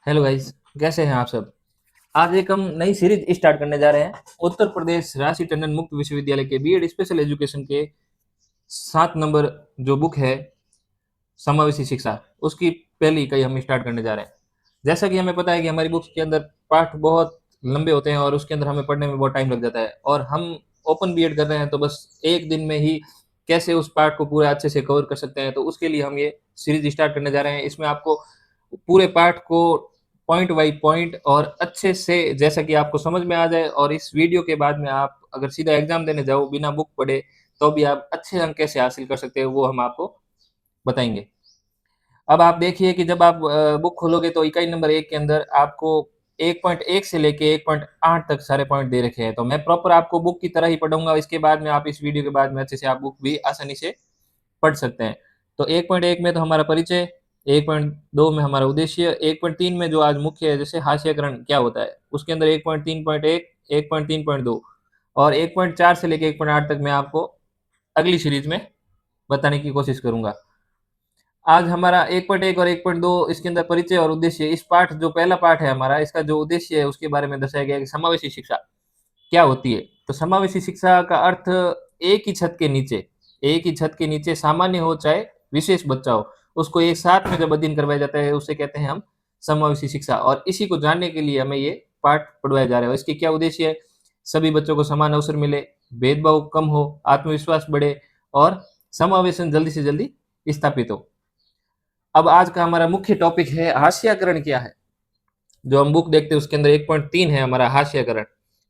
Hello guys, कैसे हैं आप सब। आज एक हम नई सीरीज स्टार्ट करने जा रहे हैं। उत्तर प्रदेश राशि टंडन मुक्त विश्वविद्यालय के बीएड स्पेशल एजुकेशन के 7 नंबर जो बुक है समावेशी शिक्षा, उसकी पहली इकाई हम स्टार्ट करने जा रहे हैं। जैसा कि हमें पता है कि हमारी बुक्स के अंदर पाठ बहुत लंबे होते हैं और उसके अंदर हमें पढ़ने में बहुत टाइम लग जाता है, और हम ओपन बीएड कर रहे हैं तो बस एक दिन में ही कैसे उस पाठ को पूरा अच्छे से कवर कर सकते हैं, तो उसके लिए हम ये सीरीज स्टार्ट करने जा रहे हैं। इसमें आपको पूरे पाठ को पॉइंट बाई पॉइंट और अच्छे से जैसा कि आपको समझ में आ जाए, और इस वीडियो के बाद में आप अगर सीधा एग्जाम देने जाओ बिना बुक पढ़े तो भी आप अच्छे अंक कैसे हासिल कर सकते हो वो हम आपको बताएंगे। अब आप देखिए कि जब आप बुक खोलोगे तो इकाई नंबर 1 के अंदर आपको 1.1 से लेके 1.8 तक सारे पॉइंट दे रखे हैं। तो मैं प्रॉपर आपको बुक की तरह ही पढ़ाऊँगा, इसके बाद में आप इस वीडियो के बाद में अच्छे से आप बुक भी आसानी से पढ़ सकते हैं। तो 1.1 में तो हमारा परिचय, 1.2 में हमारा उद्देश्य, 1.3 में जो आज मुख्य है जैसे हाशियाकरण क्या होता है, उसके अंदर 1.3.1, 1.3.2 और 1.4 से लेके 1.8 तक मैं आपको अगली सीरीज में बताने की कोशिश करूँगा। आज हमारा 1.1 और 1.2 इसके अंदर परिचय और उद्देश्य। इस पाठ जो पहला पाठ है हमारा, इसका जो उद्देश्य है उसके बारे में दर्शाया गया है कि समावेशी शिक्षा क्या होती है। तो समावेशी शिक्षा का अर्थ एक ही छत के नीचे, एक ही छत के नीचे सामान्य हो चाहे विशेष बच्चा हो, उसको एक साथ में जब अध्ययन करवाया जाता है उसे कहते हैं हम समावेशी शिक्षा। और इसी को जानने के लिए हमें ये पाठ पढ़वाया जा रहा है। इसके क्या उद्देश्य है? सभी बच्चों को समान अवसर मिले, भेदभाव कम हो, आत्मविश्वास बढ़े और समावेशन जल्दी से जल्दी स्थापित हो। अब आज का हमारा मुख्य टॉपिक है हास्याकरण क्या है। जो हम बुक देखते हैं उसके अंदर 1.3 है हमारा हास्याकरण।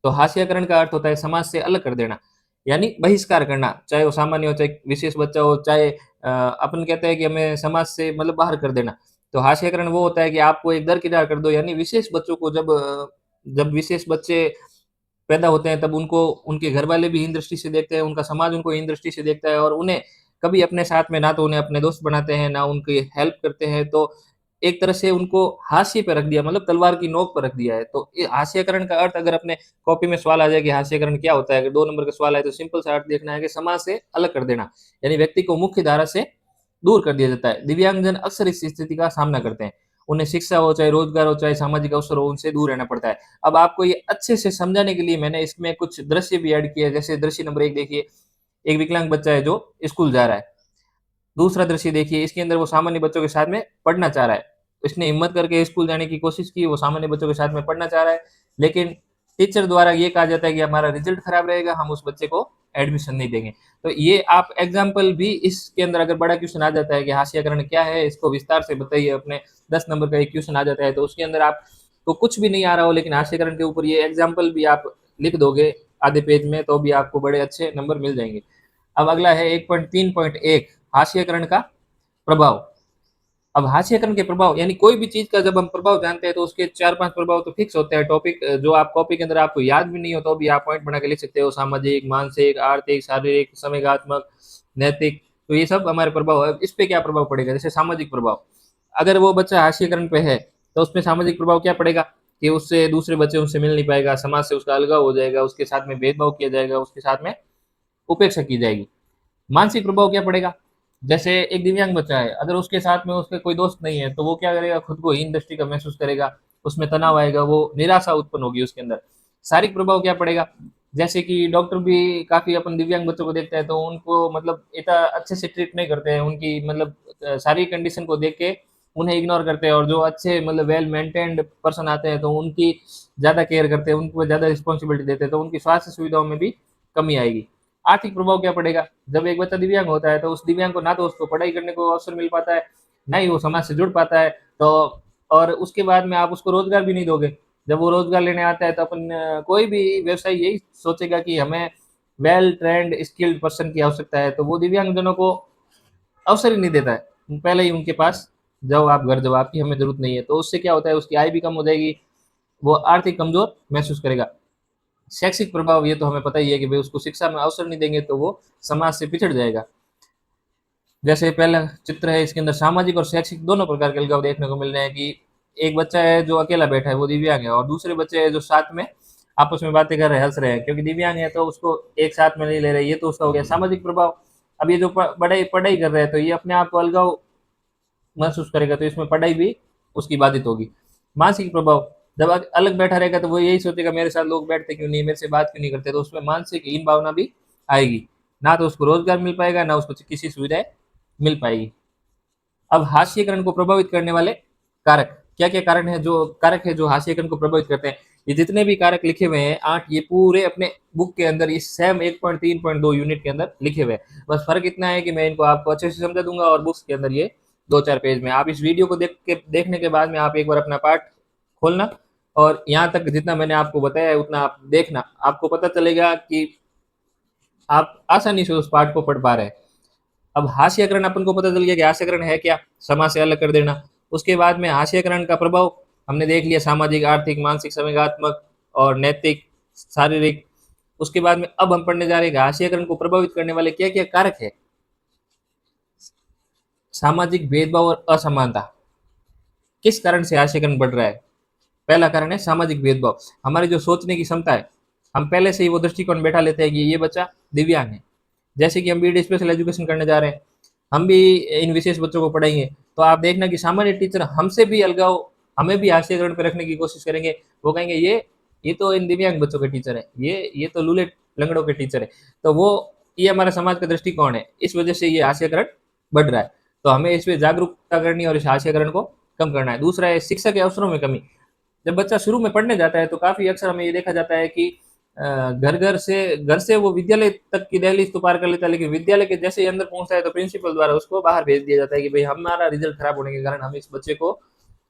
तो हास्याकरण का अर्थ होता है समाज से अलग कर देना, यानी बहिष्कार करना, चाहे वो सामान्य हो चाहे विशेष बच्चा हो, चाहे अपन कहते हैं कि हमें समाज से मतलब बाहर कर देना। तो हास्याकरण वो होता है कि आपको एक दरकिनार कर दो, यानी विशेष बच्चों को जब विशेष बच्चे पैदा होते हैं तब उनको उनके घर वाले भी हीन दृष्टि से देखते हैं, उनका समाज उनको हीन दृष्टि से देखता है, और उन्हें कभी अपने साथ में ना तो उन्हें अपने दोस्त बनाते हैं ना उनकी हेल्प करते हैं। तो एक तरह से उनको हाशिए पे रख दिया, मतलब तलवार की नोक पर रख दिया है। तो ये हास्यकरण का अर्थ अगर अपने कॉपी में सवाल आ जाए कि हास्यकरण क्या होता है, अगर 2 नंबर का सवाल आए तो सिंपल सा अर्थ देखना है कि समाज से अलग कर देना, यानी व्यक्ति को मुख्य धारा से दूर कर दिया जाता है। दिव्यांगजन अक्सर इस स्थिति का सामना करते हैं। उन्हें शिक्षा हो चाहे रोजगार हो चाहे सामाजिक अवसर हो, उनसे दूर रहना पड़ता है। अब आपको ये अच्छे से समझाने के लिए मैंने इसमें कुछ दृश्य भी ऐड किए हैं। जैसे दृश्य नंबर 1 देखिए, एक विकलांग बच्चा है जो स्कूल जा रहा है। दूसरा दृश्य देखिए, इसके अंदर वो सामान्य बच्चों के साथ में पढ़ना चाह रहा है। इसने हिम्मत करके स्कूल जाने की कोशिश की, वो सामान्य बच्चों के साथ में पढ़ना चाह रहा है, लेकिन टीचर द्वारा ये कहा जाता है कि हमारा रिजल्ट खराब रहेगा, हम उस बच्चे को एडमिशन नहीं देंगे। तो ये आप एग्जाम्पल भी इसके अंदर अगर बड़ा क्वेश्चन आ जाता है कि हास्यकरण क्या है, इसको विस्तार से बताइए, अपने 10 नंबर का एक क्वेश्चन आ जाता है, तो उसके अंदर आप तो कुछ भी नहीं आ रहा हो लेकिन हास्यकरण के ऊपर ये एग्जाम्पल भी आप लिख दोगे आधे पेज में, तो भी आपको बड़े अच्छे नंबर मिल जाएंगे। अब अगला है 1.3.1 हास्यकरण का प्रभाव। अब हास्यकरण के प्रभाव यानी कोई भी चीज का जब हम प्रभाव जानते हैं तो उसके 4-5 प्रभाव तो फिक्स होते हैं। टॉपिक जो आप कॉपी के अंदर आपको याद भी नहीं हो तो भी आप पॉइंट बना के लिख सकते हो, सामाजिक, मानसिक, आर्थिक, शारीरिक, संवेगात्मक, नैतिक। तो ये सब हमारे प्रभाव है। इस पे क्या प्रभाव पड़ेगा? जैसे सामाजिक प्रभाव, अगर वो बच्चा हास्यकरण पे है तो उसमें सामाजिक प्रभाव क्या पड़ेगा कि उससे दूसरे बच्चे उनसे मिल नहीं पाएगा, समाज से उसका अलगाव हो जाएगा, उसके साथ में भेदभाव किया जाएगा, उसके साथ में उपेक्षा की जाएगी। मानसिक प्रभाव क्या पड़ेगा? जैसे एक दिव्यांग बच्चा है, अगर उसके साथ में उसके कोई दोस्त नहीं है तो वो क्या करेगा? खुद को हीन दृष्टि का महसूस करेगा, उसमें तनाव आएगा, वो निराशा उत्पन्न होगी उसके अंदर। शारीरिक प्रभाव क्या पड़ेगा? जैसे कि डॉक्टर भी काफी अपन दिव्यांग बच्चों को देखते हैं तो उनको मतलब इतना अच्छे से ट्रीट नहीं करते हैं, उनकी मतलब शारीरिक कंडीशन को देख के उन्हें इग्नोर करते हैं, और जो अच्छे मतलब वेल मेंटेन्ड पर्सन आते हैं तो उनकी ज्यादा केयर करते हैं, उनको ज्यादा रिस्पॉन्सिबिलिटी देते हैं, तो उनकी स्वास्थ्य सुविधाओं में भी कमी आएगी। आर्थिक प्रभाव क्या पड़ेगा? जब एक बच्चा दिव्यांग होता है तो उस दिव्यांग को ना तो उसको पढ़ाई करने को अवसर मिल पाता है, ना ही वो समाज से जुड़ पाता है। तो और उसके बाद में आप उसको रोजगार भी नहीं दोगे। जब वो रोजगार लेने आता है तो अपन कोई भी व्यवसाय यही सोचेगा कि हमें वेल ट्रेंड स्किल्ड पर्सन की आवश्यकता है, तो वो दिव्यांगजनों को अवसर ही नहीं देता है। पहले ही उनके पास जाओ आप घर, जवाब की हमें जरूरत नहीं है, तो उससे क्या होता है? उसकी आय भी कम हो जाएगी, वो आर्थिक कमजोर महसूस करेगा। शैक्षिक प्रभाव, ये तो हमें पता ही है कि भाई उसको शिक्षा में अवसर नहीं देंगे तो वो समाज से पिछड़ जाएगा। जैसे पहला चित्र है, इसके अंदर सामाजिक और शैक्षिक दोनों प्रकार के अलगाव देखने को मिल रहे हैं कि एक बच्चा है जो अकेला बैठा है, वो दिव्यांग है, और दूसरे बच्चे है जो साथ में आपस में बातें कर रहे हैं, हंस रहे हैं, क्योंकि दिव्यांग है तो उसको एक साथ में नहीं ले रहे। ये तो उसका हो गया सामाजिक प्रभाव। अब ये जो पढ़ाई पढ़ाई कर रहे हैं तो ये अपने आप को अलगाव महसूस करेगा, तो इसमें पढ़ाई भी उसकी बाधित होगी। मानसिक प्रभाव, जब अलग बैठा रहेगा तो वो यही सोचेगा मेरे साथ लोग बैठते क्यों नहीं, मेरे से बात क्यों नहीं करते, तो उसमें मानसिक हीन भावना भी आएगी, ना तो उसको रोजगार मिल पाएगा, ना उसको किसी सुविधाएं मिल पाएगी। अब हास्यकरण को प्रभावित करने वाले कारक क्या क्या कारण है, जो कारक है जो हास्यकरण को प्रभावित करते हैं, ये जितने भी कारक लिखे हुए हैं 8, ये पूरे अपने बुक के अंदर इस सेम 1.3.2 यूनिट के अंदर लिखे हुए हैं। बस फर्क इतना है कि मैं इनको आपको अच्छे से समझा दूंगा और बुक्स के अंदर ये 2-4 पेज में, आप इस वीडियो को देखने के बाद में आप एक बार अपना पाठ खोलना और यहाँ तक जितना मैंने आपको बताया है उतना आप देखना, आपको पता चलेगा कि आप आसानी से उस पाठ को पढ़ पा रहे हैं। अब हास्यकरण अपन को पता चल गया कि हास्यकरण है क्या, समाज से अलग कर देना। उसके बाद में हास्यकरण का प्रभाव हमने देख लिया, सामाजिक, आर्थिक, मानसिक, संवेगात्मक और नैतिक, शारीरिक। उसके बाद में अब हम पढ़ने जा रहे हैं कि हास्यकरण को प्रभावित करने वाले क्या क्या कारक है। सामाजिक भेदभाव और असमानता, किस कारण से हास्यकरण बढ़ रहा है? पहला कारण है सामाजिक भेदभाव, हमारी जो सोचने की क्षमता है, हम पहले से ही वो दृष्टिकोण बैठा लेते हैं कि ये बच्चा दिव्यांग है। जैसे कि हम बीएड स्पेशल एजुकेशन करने जा रहे हैं, हम भी इन विशेष बच्चों को पढ़ाएंगे, तो आप देखना कि सामान्य टीचर हमसे भी अलगाव, हमें भी हास्यकरण पर रखने की कोशिश करेंगे। वो कहेंगे ये तो इन दिव्यांग बच्चों के टीचर है, ये तो लूले लंगड़ों के टीचर है। तो वो ये हमारे समाज का दृष्टिकोण है, इस वजह से ये हास्यकरण बढ़ रहा है। तो हमें इस पे जागरूकता करनी है और इस हास्यकरण को कम करना है। दूसरा है शिक्षा के अवसरों में कमी, जब बच्चा शुरू में पढ़ने जाता है तो काफ़ी अक्सर हमें ये देखा जाता है कि घर से वो विद्यालय तक की दहलीज तो पार कर लेता है, लेकिन विद्यालय के जैसे ही अंदर पहुँचता है तो प्रिंसिपल द्वारा उसको बाहर भेज दिया जाता है कि भई हमारा रिज़ल्ट खराब होने के कारण हम इस बच्चे को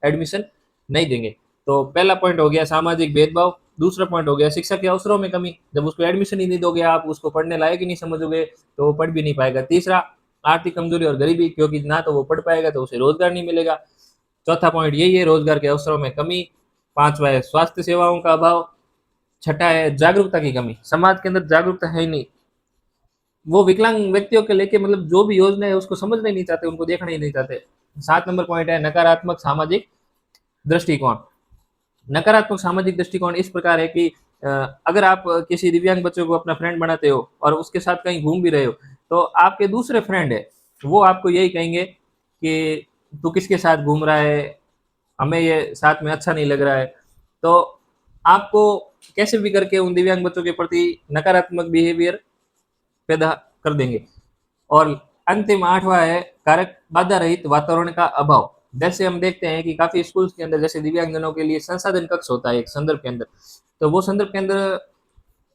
एडमिशन नहीं देंगे। तो पहला पॉइंट हो गया सामाजिक भेदभाव, दूसरा पॉइंट हो गया शिक्षा के अवसरों में कमी, जब उसको एडमिशन ही नहीं दोगे आप, उसको पढ़ने लायक ही नहीं समझोगे, तो वो पढ़ भी नहीं पाएगा। तीसरा आर्थिक कमजोरी और गरीबी, क्योंकि ना तो वो पढ़ पाएगा तो उसे रोजगार नहीं मिलेगा। चौथा पॉइंट यही है रोजगार के अवसरों में कमी। पांचवा है स्वास्थ्य सेवाओं का अभाव। छठा है जागरूकता की कमी, समाज के अंदर जागरूकता है ही नहीं, वो विकलांग व्यक्तियों के लेके मतलब जो भी योजना है उसको समझना ही नहीं चाहते, उनको देखना ही नहीं चाहते। 7 नंबर पॉइंट है नकारात्मक सामाजिक दृष्टिकोण। नकारात्मक सामाजिक दृष्टिकोण इस प्रकार है कि अगर आप किसी दिव्यांग बच्चे को अपना फ्रेंड बनाते हो और उसके साथ कहीं घूम भी रहे हो, तो आपके दूसरे फ्रेंड है वो आपको यही कहेंगे कि तू किसके साथ घूम रहा है, हमें ये साथ में अच्छा नहीं लग रहा है। तो आपको कैसे भी करके उन दिव्यांग बच्चों के प्रति नकारात्मक बिहेवियर पैदा कर देंगे। और अंतिम 8वां है कारक बाधा रहित वातावरण का अभाव। जैसे हम देखते हैं कि काफ़ी स्कूल्स के अंदर जैसे दिव्यांगजनों के लिए संसाधन कक्ष होता है एक संदर्भ के अंदर, तो वो संदर्भ के अंदर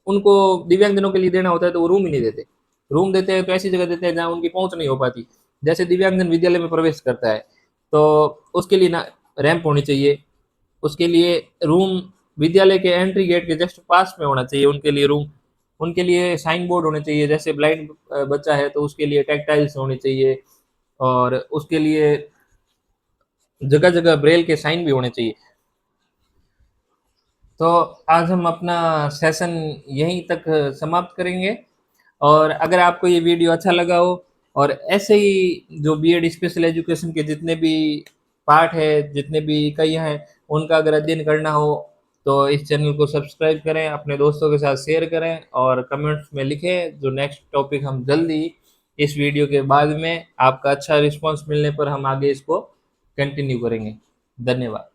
उनको दिव्यांगजनों के लिए देना होता है तो वो रूम ही नहीं देते। रूम देते हैं तो ऐसी जगह देते हैं जहाँ उनकी पहुँच नहीं हो पाती। जैसे दिव्यांगजन विद्यालय में प्रवेश करता है तो उसके लिए ना रैंप होनी चाहिए, उसके लिए रूम विद्यालय के एंट्री गेट के जस्ट पास में होना चाहिए उनके लिए रूम, उनके लिए साइन बोर्ड होने चाहिए, जैसे ब्लाइंड बच्चा है तो उसके लिए टैक्टाइल्स होने चाहिए और उसके लिए जगह जगह ब्रेल के साइन भी होने चाहिए। तो आज हम अपना सेशन यहीं तक समाप्त करेंगे। और अगर आपको ये वीडियो अच्छा लगा हो और ऐसे ही जो बीएड स्पेशल एजुकेशन के जितने भी पार्ट है, जितने भी इकाइयाँ हैं, उनका अगर अध्ययन करना हो तो इस चैनल को सब्सक्राइब करें, अपने दोस्तों के साथ शेयर करें और कमेंट्स में लिखें जो नेक्स्ट टॉपिक हम जल्दी इस वीडियो के बाद में आपका अच्छा रिस्पांस मिलने पर हम आगे इसको कंटिन्यू करेंगे। धन्यवाद।